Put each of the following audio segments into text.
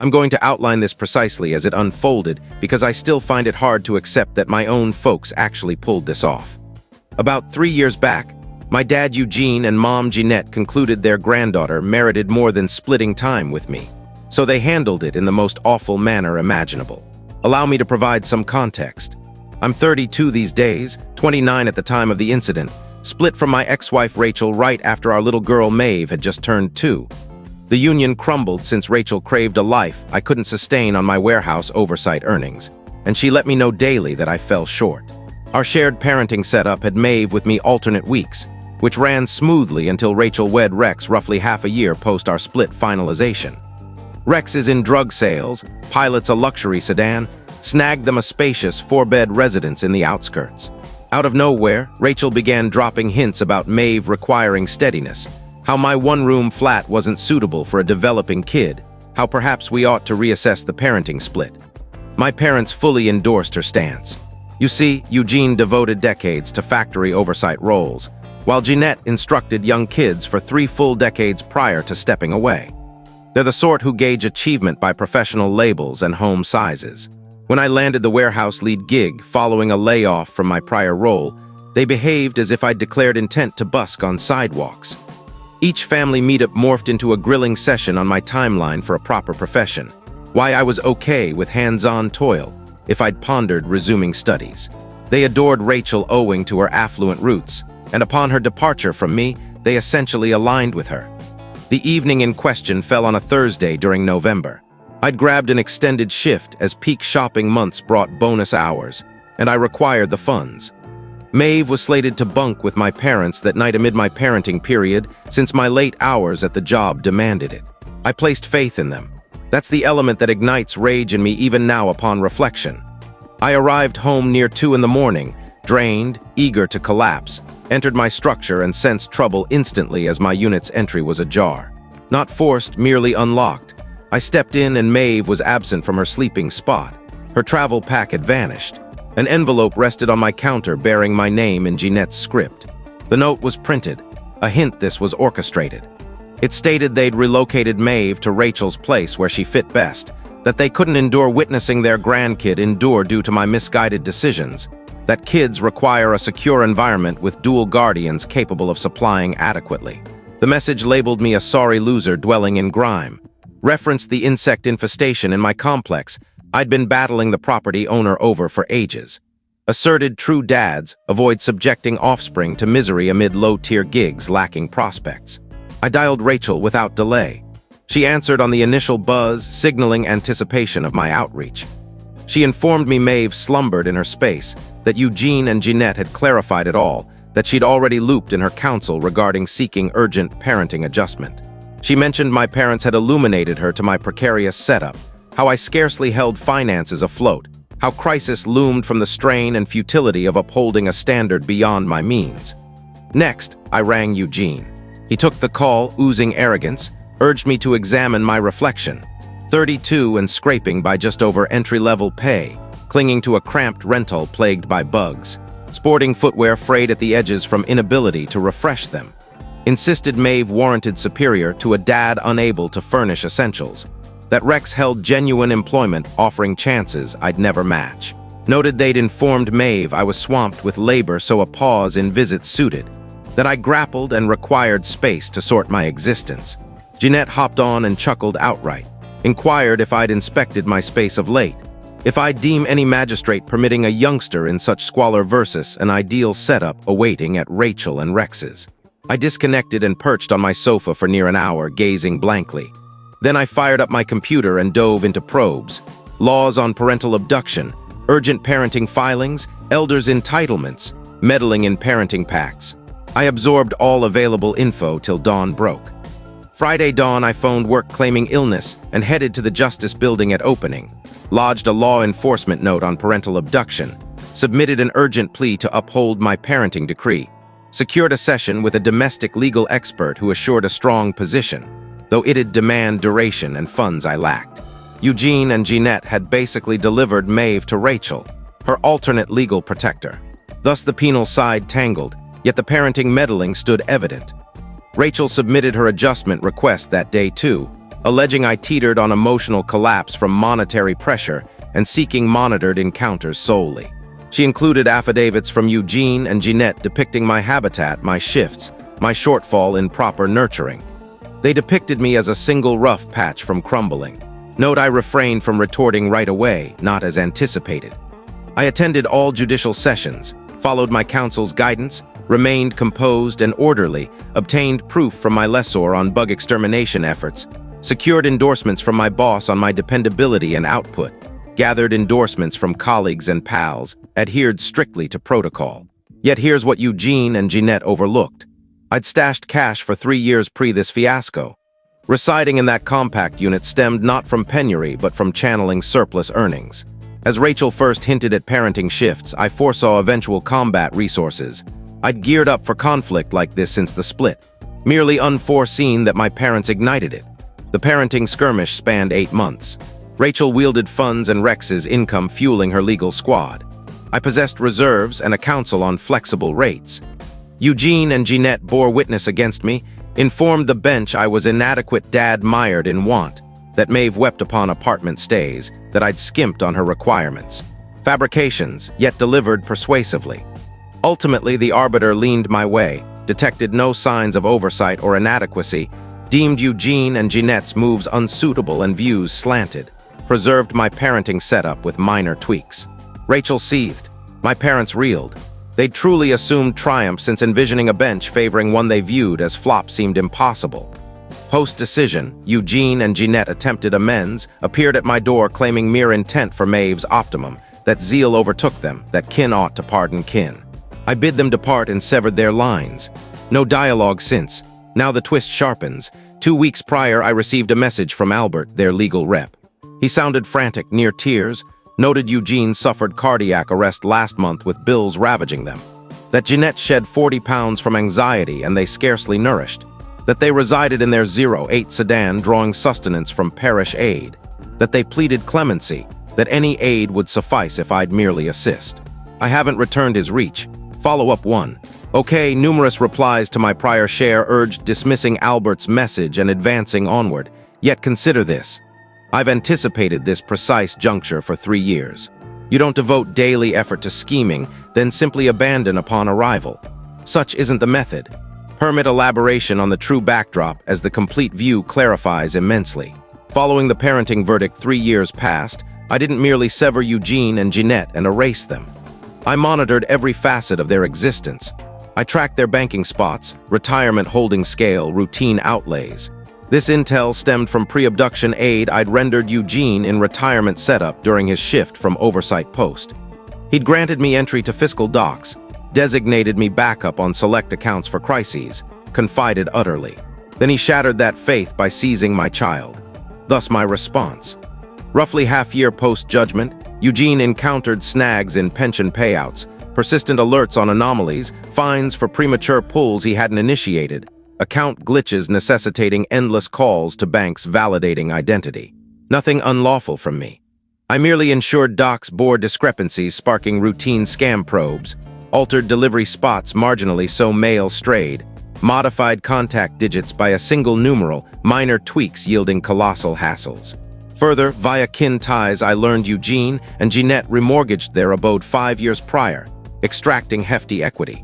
I'm going to outline this precisely as it unfolded because I still find it hard to accept that my own folks actually pulled this off. About 3 years back, my dad Eugene and mom Jeanette concluded their granddaughter merited more than splitting time with me, so they handled it in the most awful manner imaginable. Allow me to provide some context. I'm 32 these days, 29 at the time of the incident, split from my ex-wife Rachel right after our little girl Maeve had just turned 2. The union crumbled since Rachel craved a life I couldn't sustain on my warehouse oversight earnings, and she let me know daily that I fell short. Our shared parenting setup had Maeve with me alternate weeks, which ran smoothly until Rachel wed Rex roughly half a year post our split finalization. Rex is in drug sales, pilots a luxury sedan, snagged them a spacious 4-bed residence in the outskirts. Out of nowhere, Rachel began dropping hints about Maeve requiring steadiness, how my one-room flat wasn't suitable for a developing kid, how perhaps we ought to reassess the parenting split. My parents fully endorsed her stance. You see, Eugene devoted decades to factory oversight roles, while Jeanette instructed young kids for 3 full decades prior to stepping away. They're the sort who gauge achievement by professional labels and home sizes. When I landed the warehouse lead gig following a layoff from my prior role, they behaved as if I'd declared intent to busk on sidewalks. Each family meetup morphed into a grilling session on my timeline for a proper profession, why I was okay with hands-on toil if I'd pondered resuming studies. They adored Rachel owing to her affluent roots, and upon her departure from me, they essentially aligned with her. The evening in question fell on a Thursday during November. I'd grabbed an extended shift as peak shopping months brought bonus hours, and I required the funds. Maeve was slated to bunk with my parents that night amid my parenting period, since my late hours at the job demanded it. I placed faith in them. That's the element that ignites rage in me even now upon reflection. I arrived home near 2 in the morning, drained, eager to collapse, entered my structure and sensed trouble instantly as my unit's entry was ajar. Not forced, merely unlocked. I stepped in and Maeve was absent from her sleeping spot. Her travel pack had vanished. An envelope rested on my counter bearing my name in Jeanette's script. The note was printed, a hint this was orchestrated. It stated they'd relocated Maeve to Rachel's place where she fit best, that they couldn't endure witnessing their grandkid endure due to my misguided decisions, that kids require a secure environment with dual guardians capable of supplying adequately. The message labeled me a sorry loser dwelling in grime, referenced the insect infestation in my complex I'd been battling the property owner over for ages, asserted true dads avoid subjecting offspring to misery amid low-tier gigs lacking prospects. I dialed Rachel without delay. She answered on the initial buzz, signaling anticipation of my outreach. She informed me Maeve slumbered in her space, that Eugene and Jeanette had clarified it all, that she'd already looped in her counsel regarding seeking urgent parenting adjustment. She mentioned my parents had illuminated her to my precarious setup, how I scarcely held finances afloat, how crisis loomed from the strain and futility of upholding a standard beyond my means. Next, I rang Eugene. He took the call, oozing arrogance, urged me to examine my reflection. 32 and scraping by just over entry-level pay, clinging to a cramped rental plagued by bugs, sporting footwear frayed at the edges from inability to refresh them. Insisted Maeve warranted superior to a dad unable to furnish essentials. That Rex held genuine employment offering chances I'd never match. Noted they'd informed Maeve I was swamped with labor so a pause in visits suited. That I grappled and required space to sort my existence. Jeanette hopped on and chuckled outright. Inquired if I'd inspected my space of late. If I'd deem any magistrate permitting a youngster in such squalor versus an ideal setup awaiting at Rachel and Rex's. I disconnected and perched on my sofa for near an hour, gazing blankly. Then I fired up my computer and dove into probes. Laws on parental abduction, urgent parenting filings, elders' entitlements, meddling in parenting pacts. I absorbed all available info till dawn broke. Friday dawn, I phoned work claiming illness and headed to the Justice Building at opening. Lodged a law enforcement note on parental abduction. Submitted an urgent plea to uphold my parenting decree. Secured a session with a domestic legal expert who assured a strong position, though it'd demand duration and funds I lacked. Eugene and Jeanette had basically delivered Maeve to Rachel, her alternate legal protector. Thus the penal side tangled, yet the parenting meddling stood evident. Rachel submitted her adjustment request that day too, alleging I teetered on emotional collapse from monetary pressure and seeking monitored encounters solely. She included affidavits from Eugene and Jeanette depicting my habitat, my shifts, my shortfall in proper nurturing. They depicted me as a single rough patch from crumbling. Note I refrained from retorting right away, not as anticipated. I attended all judicial sessions, followed my counsel's guidance, remained composed and orderly, obtained proof from my lessor on bug extermination efforts, secured endorsements from my boss on my dependability and output, gathered endorsements from colleagues and pals, adhered strictly to protocol. Yet here's what Eugene and Jeanette overlooked. I'd stashed cash for 3 years pre this fiasco. Residing in that compact unit stemmed not from penury but from channeling surplus earnings. As Rachel first hinted at parenting shifts, I foresaw eventual combat resources. I'd geared up for conflict like this since the split, merely unforeseen that my parents ignited it. The parenting skirmish spanned 8 months. Rachel wielded funds and Rex's income fueling her legal squad. I possessed reserves and a counsel on flexible rates. Eugene and Jeanette bore witness against me, informed the bench I was inadequate dad mired in want, that Maeve wept upon apartment stays, that I'd skimped on her requirements. Fabrications, yet delivered persuasively. Ultimately, the arbiter leaned my way, detected no signs of oversight or inadequacy, deemed Eugene and Jeanette's moves unsuitable and views slanted, preserved my parenting setup with minor tweaks. Rachel seethed. My parents reeled. They'd truly assumed triumph since envisioning a bench favoring one they viewed as flop seemed impossible. Post-decision, Eugene and Jeanette attempted amends, appeared at my door claiming mere intent for Maeve's optimum, that zeal overtook them, that kin ought to pardon kin. I bid them depart and severed their lines. No dialogue since. Now the twist sharpens. 2 weeks prior, I received a message from Albert, their legal rep. He sounded frantic, near tears, noted Eugene suffered cardiac arrest last month with bills ravaging them. That Jeanette shed 40 pounds from anxiety and they scarcely nourished. That they resided in their 08 sedan drawing sustenance from parish aid. That they pleaded clemency, that any aid would suffice if I'd merely assist. I haven't returned his reach. Follow-up 1. Okay, numerous replies to my prior share urged dismissing Albert's message and advancing onward. Yet consider this. I've anticipated this precise juncture for 3 years. You don't devote daily effort to scheming, then simply abandon upon arrival. Such isn't the method. Permit elaboration on the true backdrop as the complete view clarifies immensely. Following the parenting verdict 3 years past, I didn't merely sever Eugene and Jeanette and erase them. I monitored every facet of their existence. I tracked their banking spots, retirement holding scale, routine outlays. This intel stemmed from pre-abduction aid I'd rendered Eugene in retirement setup during his shift from oversight post. He'd granted me entry to fiscal docs, designated me backup on select accounts for crises, confided utterly. Then he shattered that faith by seizing my child. Thus my response. Roughly half-year post-judgment, Eugene encountered snags in pension payouts, persistent alerts on anomalies, fines for premature pulls he hadn't initiated, account glitches necessitating endless calls to banks validating identity. Nothing unlawful from me. I merely ensured docs bore discrepancies sparking routine scam probes, altered delivery spots marginally so mail strayed, modified contact digits by a single numeral, minor tweaks yielding colossal hassles. Further, via kin ties I learned Eugene and Jeanette remortgaged their abode 5 years prior, extracting hefty equity.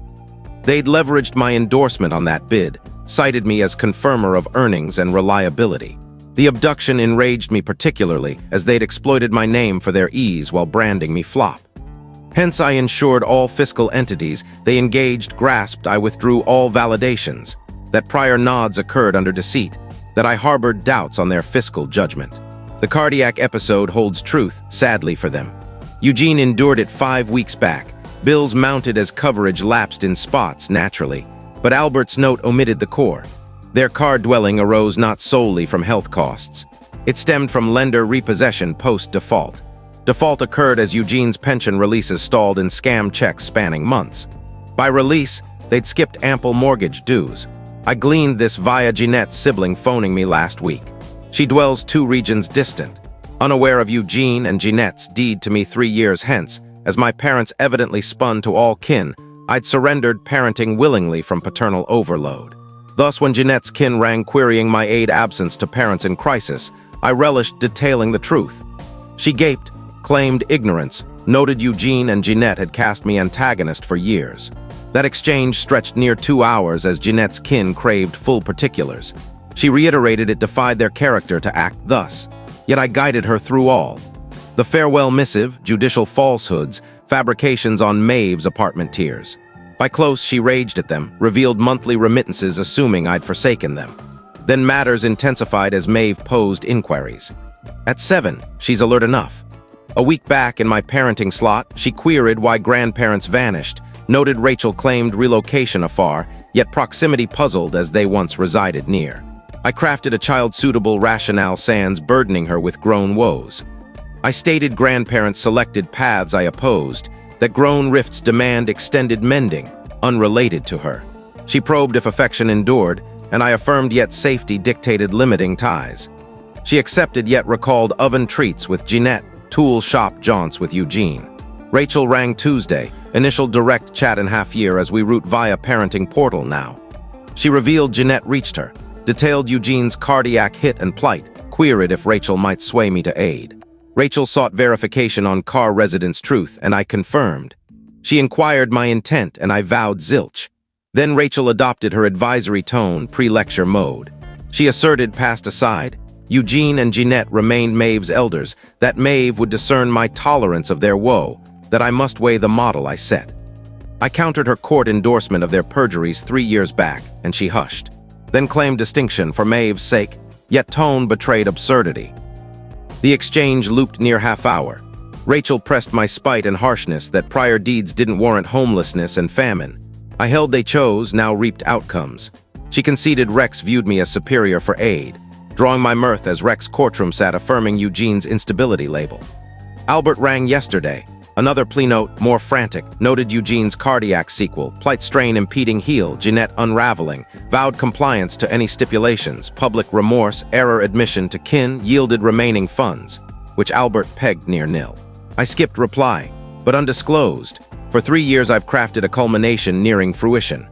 They'd leveraged my endorsement on that bid, cited me as confirmer of earnings and reliability. The abduction enraged me particularly, as they'd exploited my name for their ease while branding me flop. Hence I ensured all fiscal entities they engaged grasped I withdrew all validations, that prior nods occurred under deceit, that I harbored doubts on their fiscal judgment. The cardiac episode holds truth, sadly for them. Eugene endured it 5 weeks back. Bills mounted as coverage lapsed in spots, naturally. But Albert's note omitted the core. Their car dwelling arose not solely from health costs. It stemmed from lender repossession post-default. Default occurred as Eugene's pension releases stalled in scam checks spanning months. By release, they'd skipped ample mortgage dues. I gleaned this via Jeanette's sibling phoning me last week. She dwells 2 regions distant, unaware of Eugene and Jeanette's deed to me 3 years hence, as my parents evidently spun to all kin. I'd surrendered parenting willingly from paternal overload. Thus, when Jeanette's kin rang querying my aid absence to parents in crisis, I relished detailing the truth. She gaped, claimed ignorance, noted Eugene and Jeanette had cast me antagonist for years. That exchange stretched near 2 hours as Jeanette's kin craved full particulars. She reiterated it defied their character to act thus, yet I guided her through all. The farewell missive, judicial falsehoods, fabrications on Maeve's apartment tiers. By close, she raged at them, revealed monthly remittances assuming I'd forsaken them. Then matters intensified as Maeve posed inquiries. At 7, she's alert enough. A week back in my parenting slot, she queried why grandparents vanished, noted Rachel claimed relocation afar, yet proximity puzzled as they once resided near. I crafted a child-suitable rationale sans burdening her with grown woes. I stated grandparents selected paths I opposed, that grown rifts demand extended mending, unrelated to her. She probed if affection endured, and I affirmed yet safety dictated limiting ties. She accepted yet recalled oven treats with Jeanette, tool shop jaunts with Eugene. Rachel rang Tuesday, initial direct chat in half-year as we route via parenting portal now. She revealed Jeanette reached her, detailed Eugene's cardiac hit and plight, queried if Rachel might sway me to aid. Rachel sought verification on car residence truth, and I confirmed. She inquired my intent, and I vowed zilch. Then Rachel adopted her advisory tone, pre-lecture mode. She asserted, passed aside, Eugene and Jeanette remained Maeve's elders, that Maeve would discern my tolerance of their woe, that I must weigh the model I set. I countered her court endorsement of their perjuries 3 years back, and she hushed. Then claimed distinction for Maeve's sake, yet tone betrayed absurdity. The exchange looped near half-hour. Rachel pressed my spite and harshness that prior deeds didn't warrant homelessness and famine. I held they chose, now reaped outcomes. She conceded Rex viewed me as superior for aid, drawing my mirth as Rex courtroom sat affirming Eugene's instability label. Albert rang yesterday. Another plea note, more frantic, noted Eugene's cardiac sequel, plight strain impeding heel, Jeanette unraveling, vowed compliance to any stipulations, public remorse, error admission to kin, yielded remaining funds, which Albert pegged near nil. I skipped reply, but undisclosed. For 3 years I've crafted a culmination nearing fruition.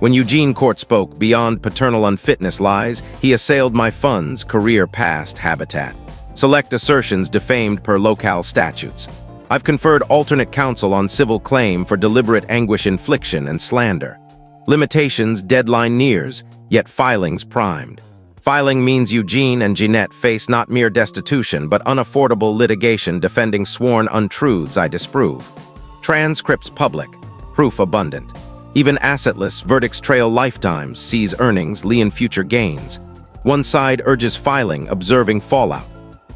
When Eugene Court spoke, beyond paternal unfitness lies, he assailed my funds, career past, habitat. Select assertions defamed per locale statutes. I've conferred alternate counsel on civil claim for deliberate anguish infliction and slander. Limitations deadline nears, yet filings primed. Filing means Eugene and Jeanette face not mere destitution but unaffordable litigation defending sworn untruths I disprove. Transcripts public, proof abundant. Even assetless, verdicts trail lifetimes, seize earnings, lien future gains. One side urges filing, observing fallout.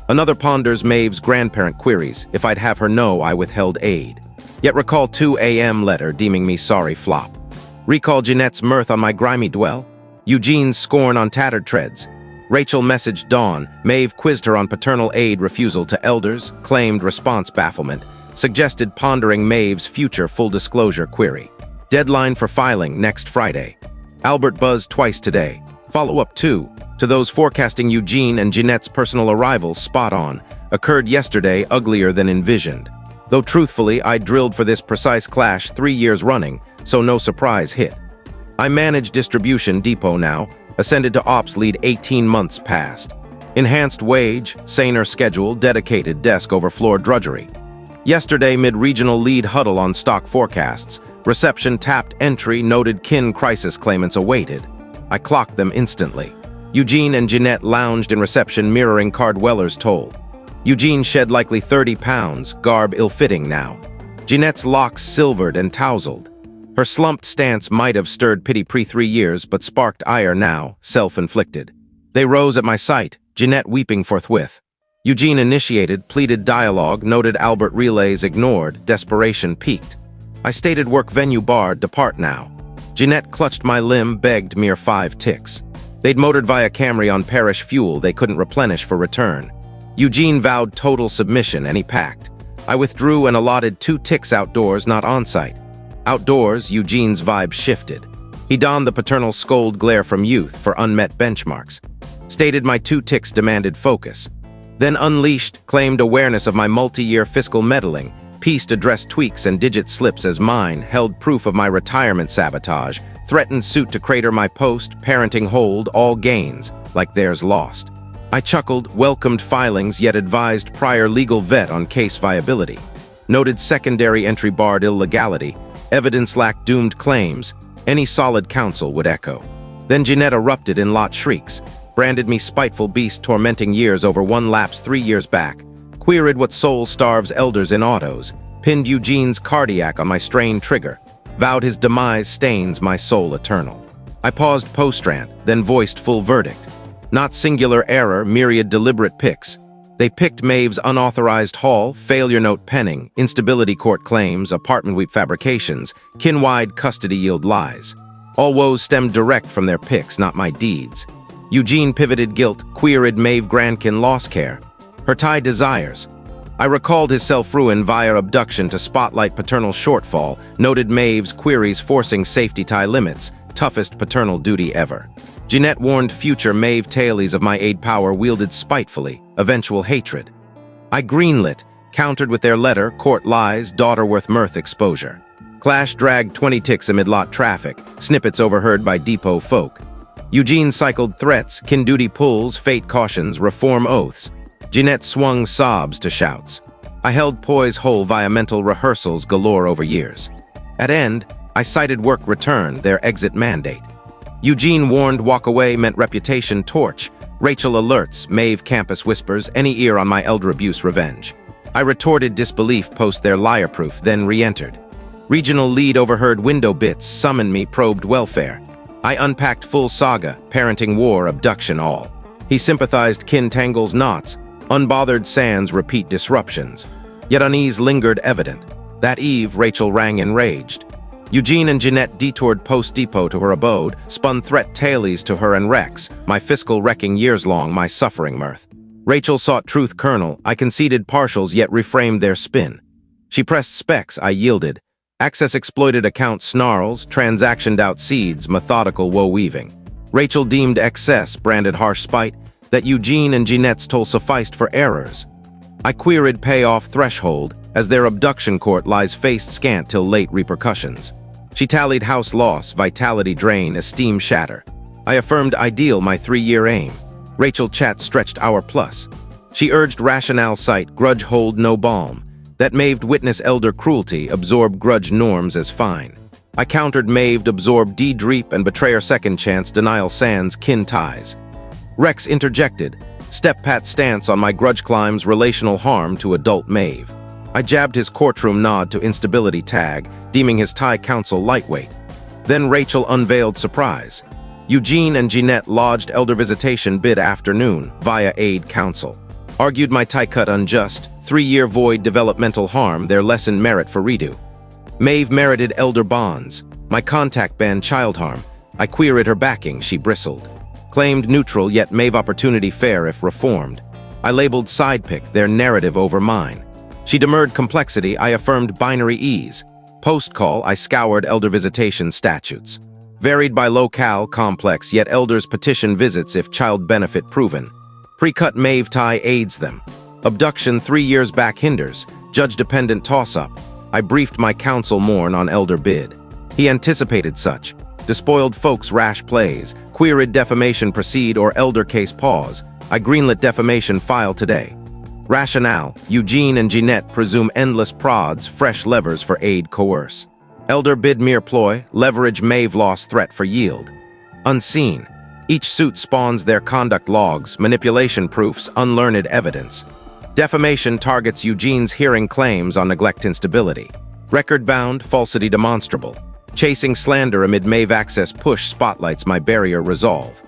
Another ponders Maeve's grandparent queries. If I'd have her know I withheld aid. Yet recall 2 a.m. letter deeming me sorry flop. Recall Jeanette's mirth on my grimy dwell. Eugene's scorn on tattered treads. Rachel messaged Dawn. Maeve quizzed her on paternal aid refusal to elders, claimed response bafflement, suggested pondering Maeve's future full disclosure query. Deadline for filing next Friday. Albert buzzed twice today. Follow-up 2. To those forecasting Eugene and Jeanette's personal arrivals spot on, occurred yesterday uglier than envisioned. Though truthfully, I drilled for this precise clash 3 years running, so no surprise hit. I manage distribution depot now, ascended to ops lead 18 months past. Enhanced wage, saner schedule, dedicated desk over floor drudgery. Yesterday mid-regional lead huddle on stock forecasts, reception tapped entry noted kin crisis claimants awaited. I clocked them instantly. Eugene and Jeanette lounged in reception mirroring Cardweller's toll. Eugene shed likely 30 pounds, garb ill-fitting now. Jeanette's locks silvered and tousled. Her slumped stance might have stirred pity pre-3 years, but sparked ire now, self-inflicted. They rose at my sight, Jeanette weeping forthwith. Eugene initiated, pleaded dialogue, noted Albert relays ignored, desperation peaked. I stated work venue barred, depart now. Jeanette clutched my limb, begged mere 5 ticks. They'd motored via Camry on parish fuel they couldn't replenish for return. Eugene vowed total submission and he packed. I withdrew and allotted 2 ticks outdoors, not on-site. Outdoors, Eugene's vibe shifted. He donned the paternal scold glare from youth for unmet benchmarks. Stated my 2 ticks demanded focus. Then unleashed, claimed awareness of my multi-year fiscal meddling, pieced address tweaks and digit slips as mine, held proof of my retirement sabotage, threatened suit to crater my post, parenting hold, all gains, like theirs lost. I chuckled, welcomed filings, yet advised prior legal vet on case viability. Noted secondary entry barred illegality, evidence lacked doomed claims, any solid counsel would echo. Then Jeanette erupted in lot shrieks, branded me spiteful beast tormenting years over one lapse 3 years back, queried what soul starves elders in autos, pinned Eugene's cardiac on my strained trigger, vowed his demise stains my soul eternal. I paused post-rant, then voiced full verdict. Not singular error, myriad deliberate picks. They picked Maeve's unauthorized haul, failure note penning, instability court claims, apartment weep fabrications, kin-wide custody yield lies. All woes stemmed direct from their picks, not my deeds. Eugene pivoted guilt, queried Maeve grandkin loss care. Her tie desires. I recalled his self-ruin via abduction to spotlight paternal shortfall, noted Maeve's queries forcing safety tie limits, toughest paternal duty ever. Jeanette warned future Maeve tailies of my aid power wielded spitefully, eventual hatred. I greenlit, countered with their letter, court lies, daughter worth mirth exposure. Clash dragged 20 ticks amid lot traffic, snippets overheard by depot folk. Eugene cycled threats, kin duty pulls, fate cautions, reform oaths. Jeanette swung sobs to shouts. I held poise whole via mental rehearsals galore over years. At end, I cited work return, their exit mandate. Eugene warned walk away meant reputation torch. Rachel alerts, Maeve campus whispers, any ear on my elder abuse revenge. I retorted disbelief post their liar proof, then re-entered. Regional lead overheard window bits, summoned me, probed welfare. I unpacked full saga, parenting war, abduction all. He sympathized kin tangles knots, unbothered sands repeat disruptions. Yet unease lingered evident. That eve, Rachel rang enraged. Eugene and Jeanette detoured post-depot to her abode, spun threat tailies to her and Rex, my fiscal wrecking years long, my suffering mirth. Rachel sought truth kernel, I conceded partials yet reframed their spin. She pressed specs, I yielded. Access exploited account snarls, transactioned out seeds, methodical woe-weaving. Rachel deemed excess, branded harsh spite, that Eugene and Jeanette's toll sufficed for errors. I queried payoff threshold, as their abduction court lies faced scant till late repercussions. She tallied house loss, vitality drain, esteem shatter. I affirmed ideal my 3-year aim. Rachel chat stretched hour plus. She urged rationale cite, grudge hold no balm. That Maeved witness elder cruelty, absorb grudge norms as fine. I countered Maeved absorb D-dreep and betrayer second chance, denial sans, kin ties. Rex interjected, step pat stance on my grudge climbs, relational harm to adult Maeve. I jabbed his courtroom nod to instability tag, deeming his tie counsel lightweight. Then Rachel unveiled surprise. Eugene and Jeanette lodged elder visitation bid afternoon via aid counsel. Argued my tie cut unjust, 3-year void developmental harm, their lesson merit for redo. Maeve merited elder bonds, my contact banned child harm. I queried her backing, she bristled. Claimed neutral yet Maeve opportunity fair if reformed. I labeled side pick, their narrative over mine. She demurred complexity, I affirmed binary ease. Post-call, I scoured elder visitation statutes. Varied by locale, complex, yet elders petition visits if child benefit proven. Pre-cut Maeve tie aids them. Abduction 3 years back hinders, judge-dependent toss-up. I briefed my counsel mourn on elder bid. He anticipated such. Despoiled folks rash plays, queried defamation proceed or elder case pause. I greenlit defamation file today. Rationale, Eugene and Jeanette presume endless prods, fresh levers for aid coerce. Elder bid mere ploy, leverage Maeve loss threat for yield. Unseen. Each suit spawns their conduct logs, manipulation proofs, unlearned evidence. Defamation targets Eugene's hearing claims on neglect instability. Record-bound, falsity demonstrable. Chasing slander amid Maeve access push spotlights my barrier resolve.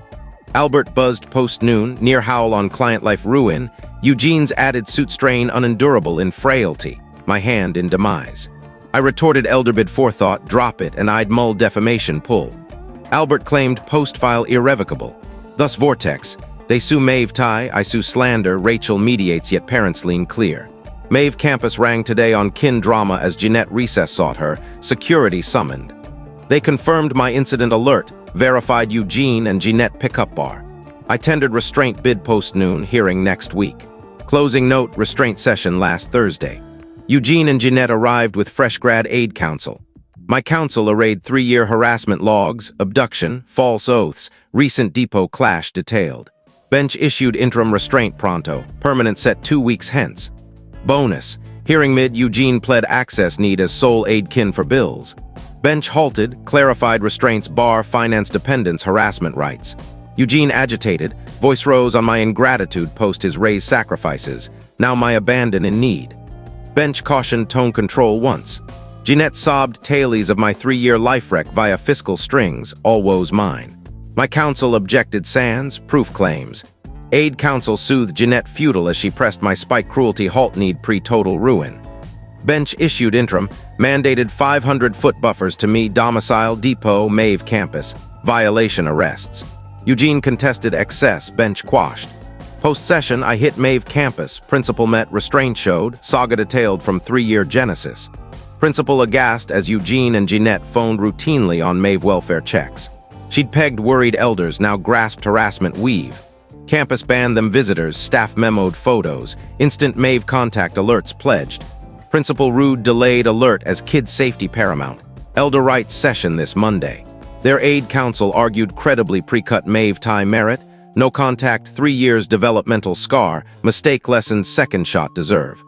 Albert buzzed post-noon, near howl on client life ruin. Eugene's added suit strain unendurable in frailty, my hand in demise. I retorted elder bid forethought, drop it, and I'd mull defamation pull. Albert claimed post-file irrevocable. Thus vortex, they sue Maeve tie, I sue slander, Rachel mediates yet parents lean clear. Maeve campus rang today on kin drama as Jeanette recess sought her, security summoned. They confirmed my incident alert, verified Eugene and Jeanette pickup bar. I tendered restraint bid post-noon, hearing next week. Closing note, restraint session last Thursday. Eugene and Jeanette arrived with fresh grad aid counsel. My counsel arrayed 3-year harassment logs, abduction, false oaths, recent depot clash detailed. Bench issued interim restraint pronto, permanent set 2 weeks hence. Bonus, hearing mid Eugene pled access need as sole aid kin for bills. Bench halted, clarified restraints bar finance dependents harassment rights. Eugene agitated, voice rose on my ingratitude post his raised sacrifices, now my abandon in need. Bench cautioned tone control once. Jeanette sobbed tales of my 3-year life wreck via fiscal strings, all woes mine. My counsel objected sans, proof claims. Aid counsel soothed Jeanette futile as she pressed my spike cruelty halt need pre-total ruin. Bench issued interim, mandated 500-foot buffers to me domicile, depot, Mave campus, violation arrests. Eugene contested excess, bench quashed. Post-session, I hit Mave campus, principal met, restraint showed, saga detailed from 3-year genesis. Principal aghast as Eugene and Jeanette phoned routinely on Mave welfare checks. She'd pegged worried elders, now grasped harassment weave. Campus banned them visitors, staff memoed photos, instant Mave contact alerts pledged. Principal rude delayed alert as kids' safety paramount. Elder rights session this Monday. Their aid counsel argued credibly pre-cut Mave tie merit, no contact 3 years developmental scar, mistake lessons second shot deserve.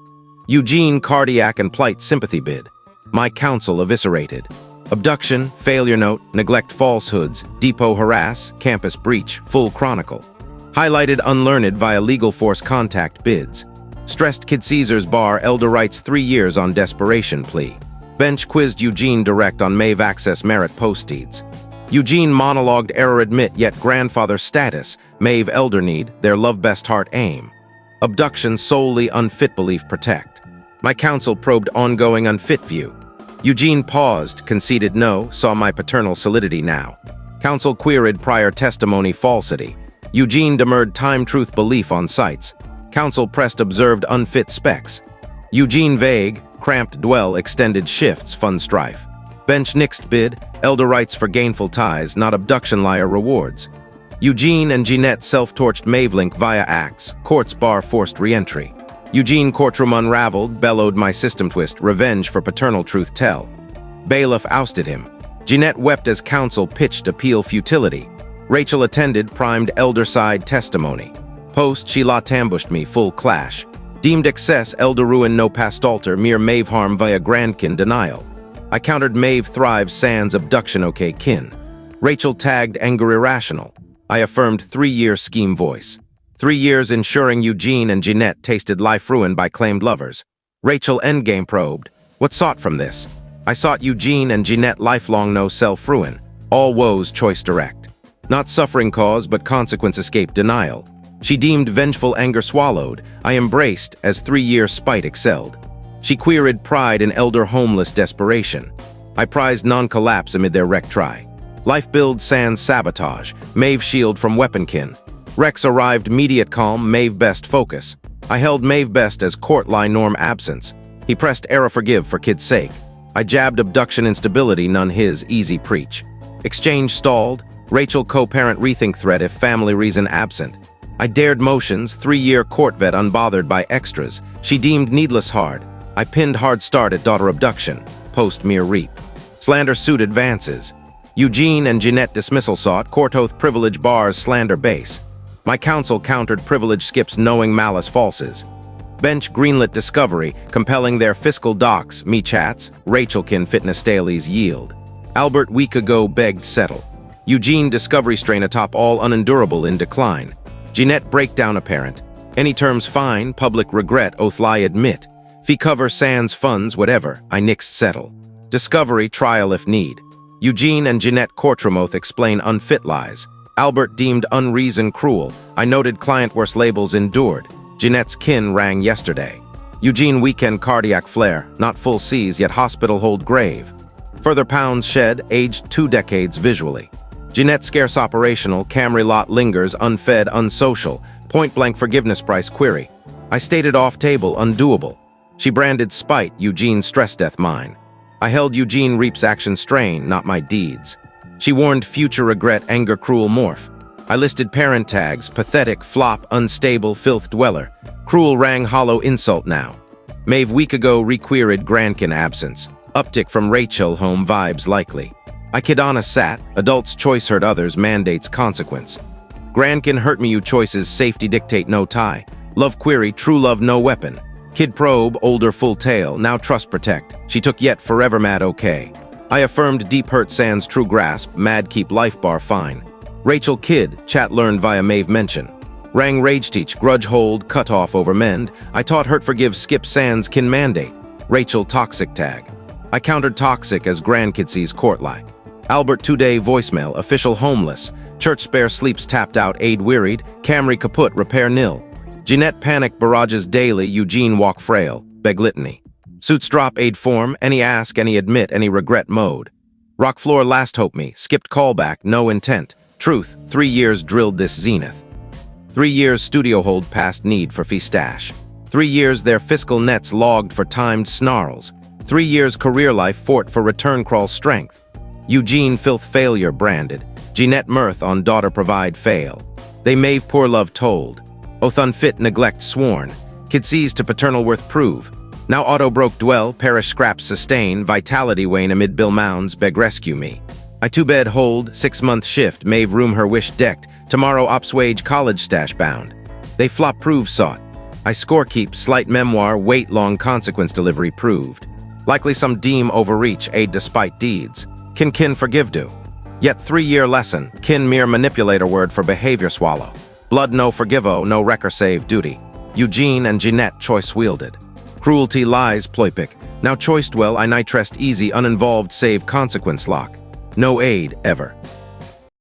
Eugene cardiac and plight sympathy bid. My counsel eviscerated. Abduction, failure note, neglect falsehoods, depot harass, campus breach, full chronicle. Highlighted unlearned via legal force contact bids. Stressed Kid Caesar's bar elder rights 3 years on desperation plea. Bench quizzed Eugene direct on Mave access merit post-deeds. Eugene monologued error admit yet grandfather status, Mave elder need, their love best heart aim. Abduction solely unfit belief protect. My counsel probed ongoing unfit view. Eugene paused, conceded no, saw my paternal solidity now. Counsel queried prior testimony falsity. Eugene demurred time truth belief on sites. Counsel pressed observed unfit specs. Eugene vague, cramped dwell extended shifts fun strife. Bench nixed bid, elder rights for gainful ties, not abduction liar rewards. Eugene and Jeanette self-torched Mavelink via acts, courts bar forced re-entry. Eugene courtroom unraveled, bellowed my system twist, revenge for paternal truth tell. Bailiff ousted him. Jeanette wept as counsel pitched appeal futility. Rachel attended, primed elder side testimony. Post, she ambushed me, full clash. Deemed excess, elder ruin no past altar, mere Mave harm via grandkin denial. I countered Mave thrive sans abduction okay kin. Rachel tagged anger irrational. I affirmed 3-year scheme voice. 3 years ensuring Eugene and Jeanette tasted life ruin by claimed lovers. Rachel endgame probed. What sought from this? I sought Eugene and Jeanette lifelong no self-ruin. All woes choice direct. Not suffering cause but consequence escape denial. She deemed vengeful anger swallowed. I embraced as 3-year spite excelled. She queried pride in elder homeless desperation. I prized non-collapse amid their wreck try. Life build sans sabotage, Mave shield from weaponkin. Rex arrived immediate calm, Mave best focus. I held Mave best as court lie norm absence. He pressed error forgive for kid's sake. I jabbed abduction instability none his easy preach. Exchange stalled, Rachel co-parent rethink threat if family reason absent. I dared motions, 3-year court vet unbothered by extras. She deemed needless hard. I pinned hard start at daughter abduction, post mere reap. Slander suit advances. Eugene and Jeanette dismissal sought, court oath privilege bars slander base. My counsel countered privilege skips knowing malice falses. Bench greenlit discovery, compelling their fiscal docs, me chats, Rachelkin fitness dailies yield. Albert week ago begged settle. Eugene discovery strain atop all unendurable in decline. Jeanette breakdown apparent. Any terms fine, public regret, oath lie admit. Fee cover sans funds, whatever, I nixed settle. Discovery, trial if need. Eugene and Jeanette courtroom oath explain unfit lies. Albert deemed unreason cruel. I noted client worse labels endured. Jeanette's kin rang yesterday. Eugene weekend cardiac flare, not full C's yet hospital hold grave. Further pounds shed, aged 2 decades visually. Jeanette scarce operational, Camry lot lingers, unfed, unsocial. Point-blank forgiveness price query. I stated off-table, undoable. She branded spite, Eugene stress death mine. I held Eugene reaps action strain, not my deeds. She warned future regret, anger cruel morph. I listed parent tags, pathetic, flop, unstable, filth dweller. Cruel rang hollow insult now. Mave week ago requeried grandkin absence. Uptick from Rachel home vibes likely. I kidana sat, adults choice hurt others mandates consequence. Grandkin hurt me you choices safety dictate no tie. Love query true love no weapon. Kid probe older full tale now trust protect. She took yet forever mad okay. I affirmed deep hurt sans true grasp mad keep life bar fine. Rachel kid chat learned via Mave mention. Rang rage teach grudge hold cut off over mend. I taught hurt forgive skip sans kin mandate. Rachel toxic tag. I countered toxic as grandkid sees court lie. Albert 2-day voicemail official homeless. Church spare sleeps tapped out aid wearied. Camry kaput repair nil. Jeanette panic barrages daily Eugene walk frail. Beg litany. Suits drop aid form any ask any admit any regret mode. Rock floor last hope me skipped callback no intent. Truth 3 years drilled this zenith. 3 years studio hold past need for fee stash. 3 years their fiscal nets logged for timed snarls. 3 years career life fort for return crawl strength. Eugene filth failure branded. Jeanette mirth on daughter provide fail. They mave poor love told. Oath unfit neglect sworn. Kid sees to paternal worth prove. Now auto broke dwell perish scraps sustain. Vitality wane amid bill mounds beg rescue me. I 2-bed hold 6-month shift mave room her wish decked. Tomorrow ops wage college stash bound. They flop prove sought. I score keep slight memoir wait long consequence delivery proved. Likely some deem overreach aid despite deeds. Kin forgive do. Yet 3-year lesson, kin mere manipulator word for behavior swallow. Blood no forgivo, no wrecker save duty. Eugene and Jeanette choice wielded. Cruelty lies ploypic. Now choice dwell I nitrest easy uninvolved save consequence lock. No aid ever.